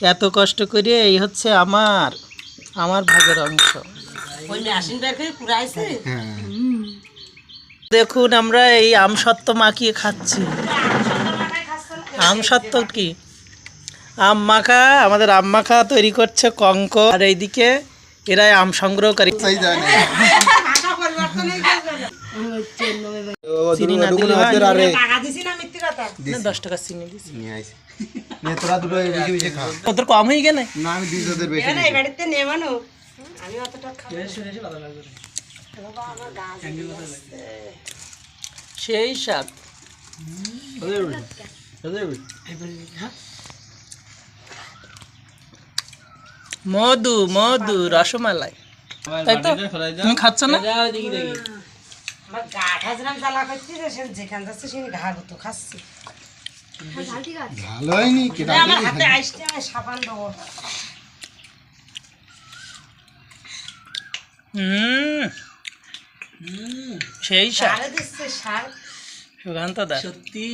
এত কষ্ট করে এই হচ্ছে আমার আমার ভাগের অংশ। দেখুন আমরা এই আমসত্ত্ব মাখিয়ে খাচ্ছি। আমসত্ত্ব কি আম মাখা, আমাদের আম মাখা তৈরি করছে কঙ্ক, আর এইদিকে এরা আম সংগ্রহকারী। চিনি না দিলে হয়? 10 টাকা চিনি দিছি। তোদের কম হয়ে গেলে না, আমি দিই তোদের বেশি না, বাড়িতে নেবানো আমি অতটা খাবো। সেই স্বাদ। মধু মধু রসমালাই, তাই তো? তুমি খাচ্ছ না? আমার গা ঠাজরাম জ্বালা করছি, যেখানে যাচ্ছে সেখানে ঘা গুতো খাচ্ছি। ভালো হয়নি, আমার হাতে আইসতে আমি সাবান দেবো। সেই সার সুগান্ত দা সত্যি।